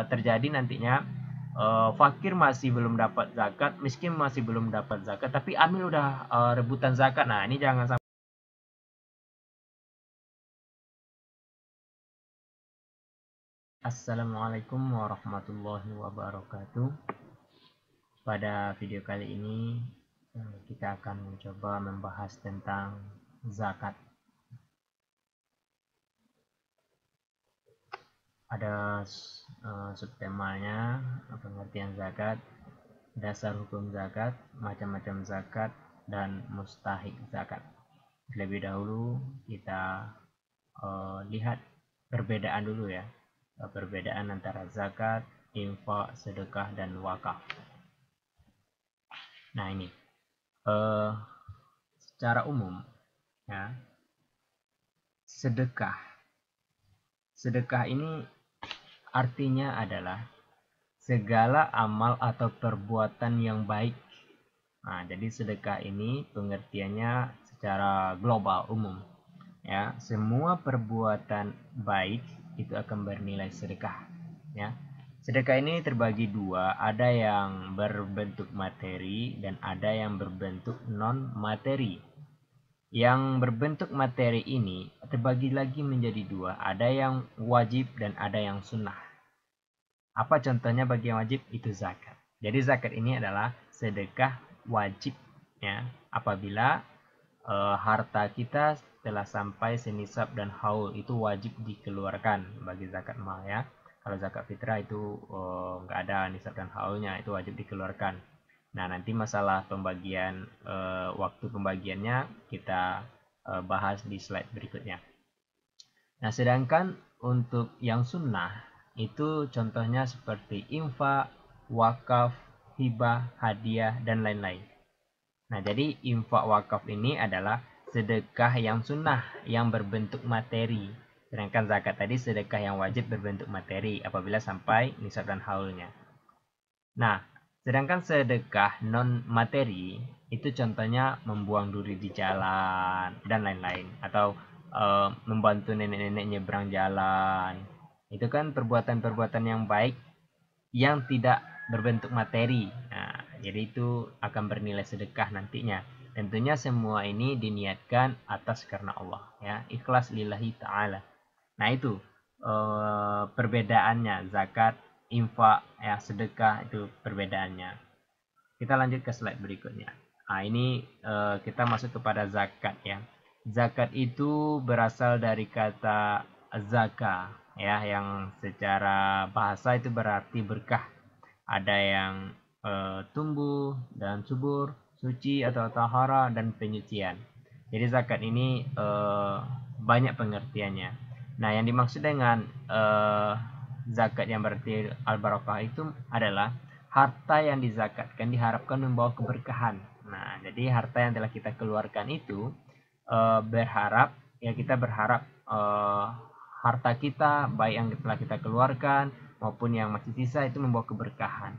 terjadi nantinya fakir masih belum dapat zakat, miskin masih belum dapat zakat, tapi amil udah rebutan zakat. Nah, ini jangan sampai. Assalamualaikum warahmatullahi wabarakatuh. Pada video kali ini kita akan mencoba membahas tentang zakat. Ada subtemanya, pengertian zakat, dasar hukum zakat, macam-macam zakat, dan mustahik zakat. Lebih dahulu kita lihat perbedaan dulu ya, perbedaan antara zakat, infak, sedekah, dan wakaf. Nah ini secara umum ya, sedekah ini artinya adalah segala amal atau perbuatan yang baik. Nah, jadi sedekah ini pengertiannya secara global umum. Ya, semua perbuatan baik itu akan bernilai sedekah. Ya, sedekah ini terbagi dua, ada yang berbentuk materi dan ada yang berbentuk non materi. Yang berbentuk materi ini terbagi lagi menjadi dua, ada yang wajib dan ada yang sunnah. Apa contohnya bagi yang wajib? Itu zakat. Jadi zakat ini adalah sedekah wajib ya, apabila harta kita telah sampai senisab dan haul, itu wajib dikeluarkan bagi zakat mal ya. Kalau zakat fitrah itu nggak ada nisab dan haulnya, itu wajib dikeluarkan. Nah, nanti masalah pembagian waktu pembagiannya kita bahas di slide berikutnya. Nah, sedangkan untuk yang sunnah itu contohnya seperti infak, wakaf, hibah, hadiah, dan lain-lain. Nah, jadi infak wakaf ini adalah sedekah yang sunnah yang berbentuk materi. Sedangkan zakat tadi sedekah yang wajib berbentuk materi apabila sampai nisab dan haulnya. Nah, sedangkan sedekah non materi itu contohnya membuang duri di jalan dan lain-lain, atau membantu nenek-nenek nyebrang jalan. Itu kan perbuatan-perbuatan yang baik yang tidak berbentuk materi. Nah, jadi itu akan bernilai sedekah nantinya. Tentunya semua ini diniatkan atas karena Allah ya, ikhlas lillahi ta'ala. Nah, itu perbedaannya zakat, infak, ya sedekah, itu perbedaannya. Kita lanjut ke slide berikutnya. Nah, ini kita masuk kepada zakat ya. Zakat itu berasal dari kata zaka ya, yang secara bahasa itu berarti berkah. Ada yang tumbuh dan subur, suci atau tahara, dan penyucian. Jadi zakat ini banyak pengertiannya. Nah, yang dimaksud dengan zakat yang berarti al-barakah itu adalah harta yang dizakatkan diharapkan membawa keberkahan. Nah, jadi harta yang telah kita keluarkan itu kita berharap harta kita baik yang telah kita keluarkan maupun yang masih sisa itu membawa keberkahan.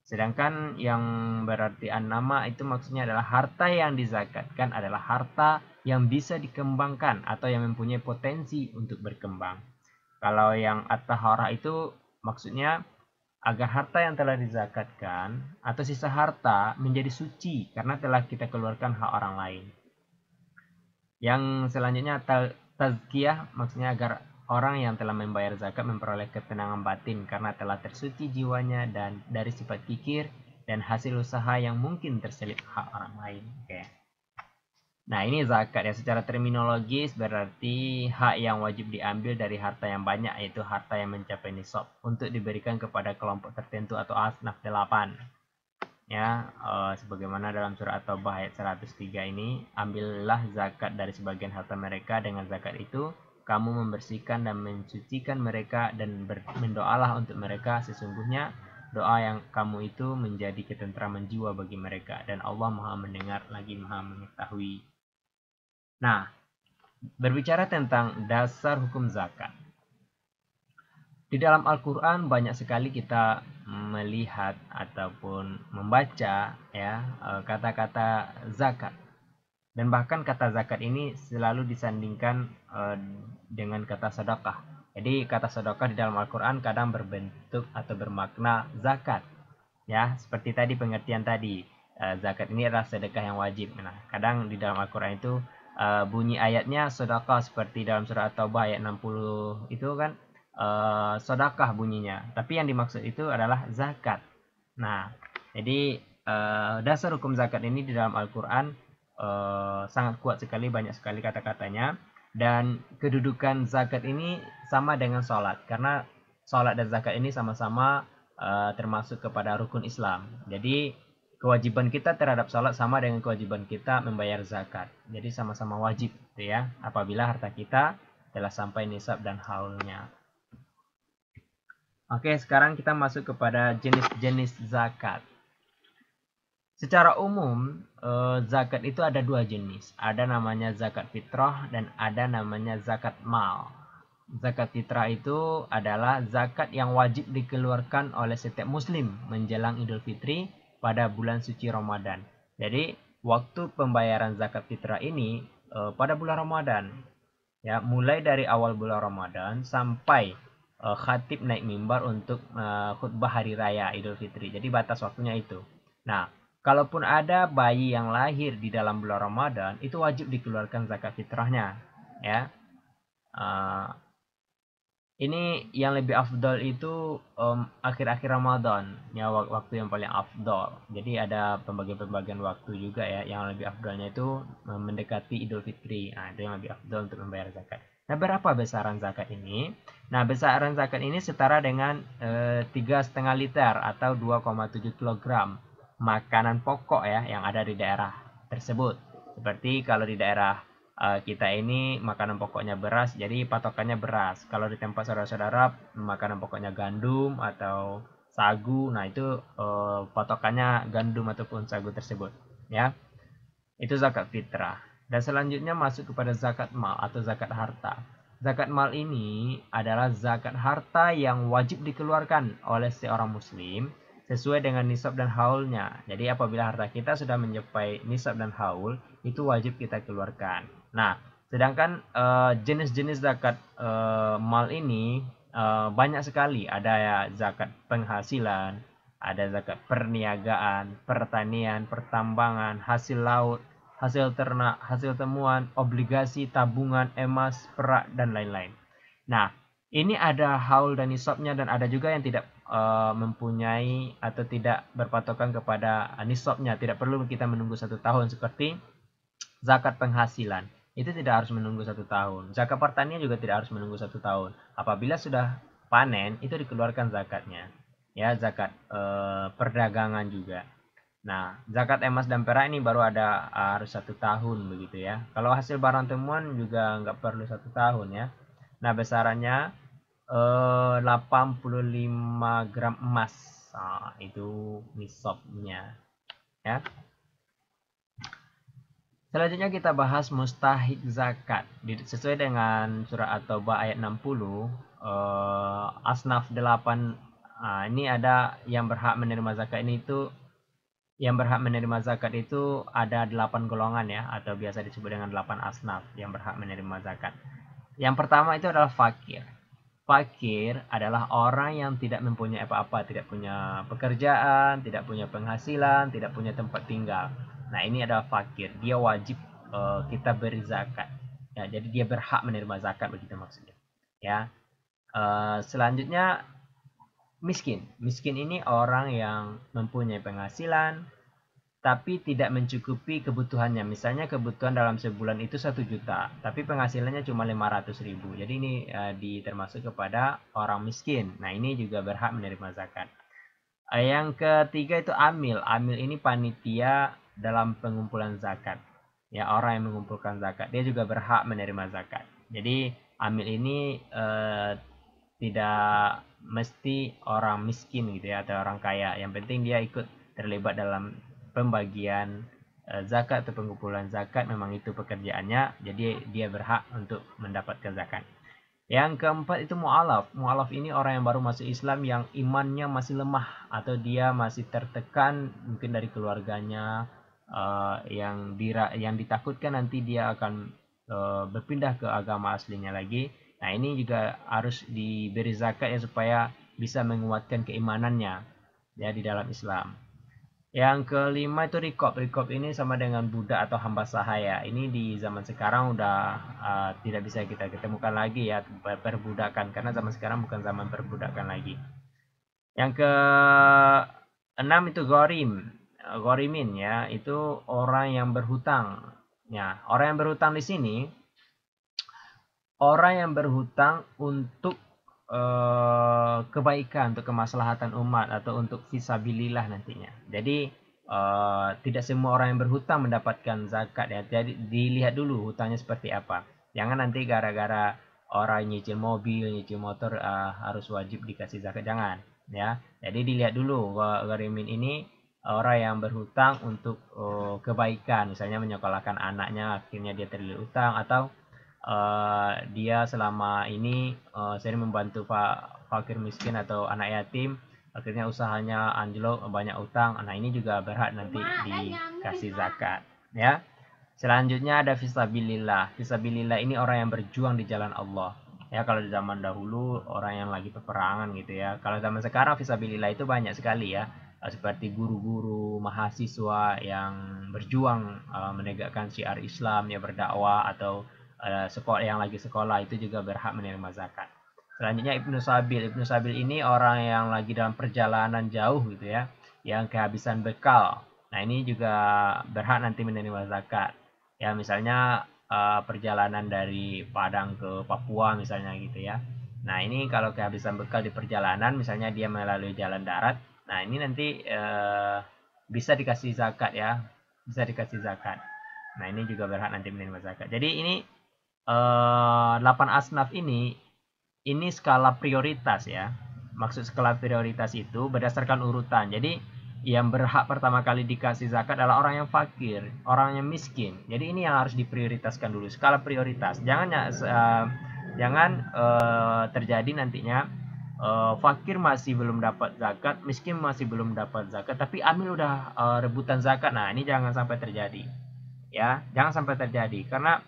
Sedangkan yang berarti an-nama itu maksudnya adalah harta yang dizakatkan adalah harta yang bisa dikembangkan atau yang mempunyai potensi untuk berkembang. Kalau yang at-tahara itu maksudnya agar harta yang telah dizakatkan atau sisa harta menjadi suci karena telah kita keluarkan hak orang lain. Yang selanjutnya tazkiyah, maksudnya agar orang yang telah membayar zakat memperoleh ketenangan batin karena telah tersuci jiwanya dan dari sifat kikir dan hasil usaha yang mungkin terselip hak orang lain. Oke. Nah, ini zakat ya, secara terminologis berarti hak yang wajib diambil dari harta yang banyak, yaitu harta yang mencapai nisab untuk diberikan kepada kelompok tertentu atau asnaf 8. Ya, sebagaimana dalam surah At-Taubah ayat 103 ini, ambillah zakat dari sebagian harta mereka, dengan zakat itu kamu membersihkan dan mensucikan mereka, dan mendoalah untuk mereka, sesungguhnya doa yang kamu itu menjadi ketentraman jiwa bagi mereka, dan Allah Maha mendengar lagi Maha mengetahui. Nah, berbicara tentang dasar hukum zakat. Di dalam Al-Quran banyak sekali kita melihat ataupun membaca ya kata-kata zakat. Dan bahkan kata zakat ini selalu disandingkan dengan kata sedekah. Jadi kata sedekah di dalam Al-Quran kadang berbentuk atau bermakna zakat. Ya, seperti tadi pengertian tadi, zakat ini adalah sedekah yang wajib. Nah, kadang di dalam Al-Quran itu bunyi ayatnya sedekah, seperti dalam surah At-Taubah ayat 60 itu kan sedekah bunyinya. Tapi yang dimaksud itu adalah zakat. Nah, jadi dasar hukum zakat ini di dalam Al-Quran sangat kuat sekali, banyak sekali kata-katanya. Dan kedudukan zakat ini sama dengan sholat, karena sholat dan zakat ini sama-sama termasuk kepada rukun Islam. Jadi kewajiban kita terhadap sholat sama dengan kewajiban kita membayar zakat. Jadi sama-sama wajib, gitu ya, apabila harta kita telah sampai nisab dan haulnya. Oke, sekarang kita masuk kepada jenis-jenis zakat. Secara umum, zakat itu ada dua jenis. Ada namanya zakat fitrah dan ada namanya zakat mal. Zakat fitrah itu adalah zakat yang wajib dikeluarkan oleh setiap muslim menjelang Idul Fitri pada bulan suci Ramadan. Jadi, waktu pembayaran zakat fitrah ini pada bulan Ramadan. Ya, mulai dari awal bulan Ramadan sampai khatib naik mimbar untuk khutbah hari raya Idul Fitri. Jadi batas waktunya itu. Nah, kalaupun ada bayi yang lahir di dalam bulan Ramadan, itu wajib dikeluarkan zakat fitrahnya. Ya, ini yang lebih afdol itu akhir-akhir Ramadan, ya, waktu yang paling afdol. Jadi ada pembagian-pembagian waktu juga ya, yang lebih afdolnya itu mendekati Idul Fitri. Nah, itu yang lebih afdol untuk membayar zakat. Nah, berapa besaran zakat ini? Nah, besaran zakat ini setara dengan 3,5 liter atau 2,7 kilogram makanan pokok ya yang ada di daerah tersebut. Seperti kalau di daerah kita ini makanan pokoknya beras, jadi patokannya beras. Kalau di tempat saudara-saudara makanan pokoknya gandum atau sagu, nah itu patokannya gandum ataupun sagu tersebut, ya. Itu zakat fitrah. Dan selanjutnya masuk kepada zakat mal atau zakat harta. Zakat mal ini adalah zakat harta yang wajib dikeluarkan oleh seorang muslim sesuai dengan nisab dan haulnya. Jadi apabila harta kita sudah mencapai nisab dan haul, itu wajib kita keluarkan. Nah, sedangkan jenis-jenis zakat mal ini banyak sekali. Ada ya zakat penghasilan, ada zakat perniagaan, pertanian, pertambangan, hasil laut, hasil ternak, hasil temuan, obligasi, tabungan, emas, perak, dan lain-lain. Nah, ini ada haul dan nisabnya, dan ada juga yang tidak mempunyai atau tidak berpatokan kepada nisabnya. Tidak perlu kita menunggu 1 tahun seperti zakat penghasilan. Itu tidak harus menunggu 1 tahun. Zakat pertanian juga tidak harus menunggu 1 tahun. Apabila sudah panen, itu dikeluarkan zakatnya. Ya, zakat perdagangan juga. Nah, zakat emas dan perak ini baru ada harus 1 tahun begitu ya. Kalau hasil barang temuan juga nggak perlu 1 tahun ya. Nah, besarannya 85 gram emas. Nah, itu nisabnya ya. Selanjutnya kita bahas mustahik zakat. Sesuai dengan surah At-Taubah ayat 60, asnaf 8, ini ada yang berhak menerima zakat ini itu, yang berhak menerima zakat itu ada 8 golongan ya, atau biasa disebut dengan 8 asnaf yang berhak menerima zakat. Yang pertama itu adalah fakir. Fakir adalah orang yang tidak mempunyai apa-apa, tidak punya pekerjaan, tidak punya penghasilan, tidak punya tempat tinggal. Nah, ini adalah fakir. Dia wajib kita beri zakat. Ya, jadi dia berhak menerima zakat begitu maksudnya. Ya. Selanjutnya miskin. Miskin ini orang yang mempunyai penghasilan tapi tidak mencukupi kebutuhannya. Misalnya kebutuhan dalam sebulan itu 1 juta, tapi penghasilannya cuma 500.000. Jadi ini termasuk kepada orang miskin. Nah, ini juga berhak menerima zakat. Yang ketiga itu amil. Amil ini panitia dalam pengumpulan zakat. Ya, orang yang mengumpulkan zakat, dia juga berhak menerima zakat. Jadi amil ini tidak mesti orang miskin gitu ya, atau orang kaya. Yang penting dia ikut terlibat dalam pembagian zakat atau pengumpulan zakat, memang itu pekerjaannya, jadi dia berhak untuk mendapatkan zakat. Yang keempat itu mu'alaf. Mu'alaf ini orang yang baru masuk Islam, yang imannya masih lemah atau dia masih tertekan mungkin dari keluarganya, yang ditakutkan nanti dia akan berpindah ke agama aslinya lagi. Nah, Nah, ini juga harus diberi zakat ya, supaya bisa menguatkan keimanannya ya di dalam Islam. Yang kelima itu rikop. Rikop ini sama dengan budak atau hamba sahaya. Ini di zaman sekarang udah tidak bisa kita ketemukan lagi ya, perbudakan, karena zaman sekarang bukan zaman perbudakan lagi. Yang keenam itu gorimin ya, itu orang yang berhutang. Ya, orang yang berhutang di sini orang yang berhutang untuk kebaikan, untuk kemaslahatan umat, atau untuk fisabilillah nantinya. Jadi tidak semua orang yang berhutang mendapatkan zakat ya. Jadi dilihat dulu hutangnya seperti apa. Jangan nanti gara-gara orang nyicil mobil, nyicil motor harus wajib dikasih zakat, jangan ya. Jadi dilihat dulu gharimin ini orang yang berhutang untuk kebaikan, misalnya menyekolahkan anaknya, akhirnya dia terlilit utang, atau dia selama ini sering membantu fakir miskin atau anak yatim, akhirnya usahanya anjlok, banyak utang. Nah, ini juga berhak nanti dikasih zakat ya. Selanjutnya ada fisabilillah. Fisabilillah ini orang yang berjuang di jalan Allah ya. Kalau di zaman dahulu orang yang lagi peperangan gitu ya. Kalau zaman sekarang fisabilillah itu banyak sekali ya, seperti guru-guru, mahasiswa yang berjuang menegakkan syiar Islam ya, berdakwah, atau sekolah yang lagi sekolah itu juga berhak menerima zakat. Selanjutnya Ibnu Sabil. Ibnu Sabil ini orang yang lagi dalam perjalanan jauh gitu ya, yang kehabisan bekal. Nah, ini juga berhak nanti menerima zakat. Ya, misalnya perjalanan dari Padang ke Papua misalnya gitu ya. Nah, ini kalau kehabisan bekal di perjalanan, misalnya dia melalui jalan darat, nah ini nanti bisa dikasih zakat ya, bisa dikasih zakat. Nah, ini juga berhak nanti menerima zakat. Jadi ini 8 asnaf ini skala prioritas ya. Maksud skala prioritas itu berdasarkan urutan. Jadi yang berhak pertama kali dikasih zakat adalah orang yang fakir, orang yang miskin. Jadi ini yang harus diprioritaskan dulu, skala prioritas. Jangan terjadi nantinya fakir masih belum dapat zakat, miskin masih belum dapat zakat, tapi amil udah rebutan zakat. Nah, ini jangan sampai terjadi. Ya, jangan sampai terjadi, karena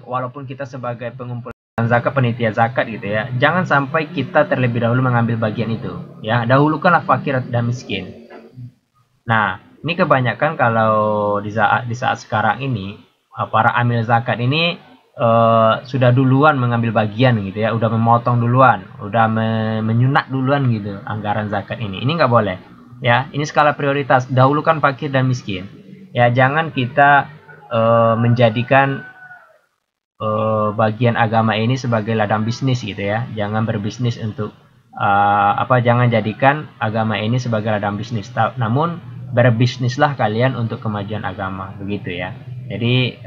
walaupun kita sebagai pengumpul zakat, penitia zakat gitu ya, jangan sampai kita terlebih dahulu mengambil bagian itu ya. Dahulukanlah fakir dan miskin. Nah, ini kebanyakan kalau di saat sekarang ini para amil zakat ini sudah duluan mengambil bagian gitu ya, udah memotong duluan, udah menyunat duluan gitu anggaran zakat ini. Ini nggak boleh ya. Ini skala prioritas, dahulukan fakir dan miskin ya. Jangan kita menjadikan bagian agama ini sebagai ladang bisnis gitu ya. Jangan berbisnis untuk jangan jadikan agama ini sebagai ladang bisnis, namun berbisnislah kalian untuk kemajuan agama, begitu ya. Jadi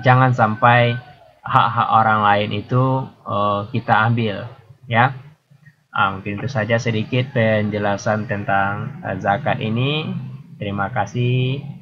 jangan sampai hak-hak orang lain itu kita ambil ya. Mungkin itu saja sedikit penjelasan tentang zakat ini. Terima kasih.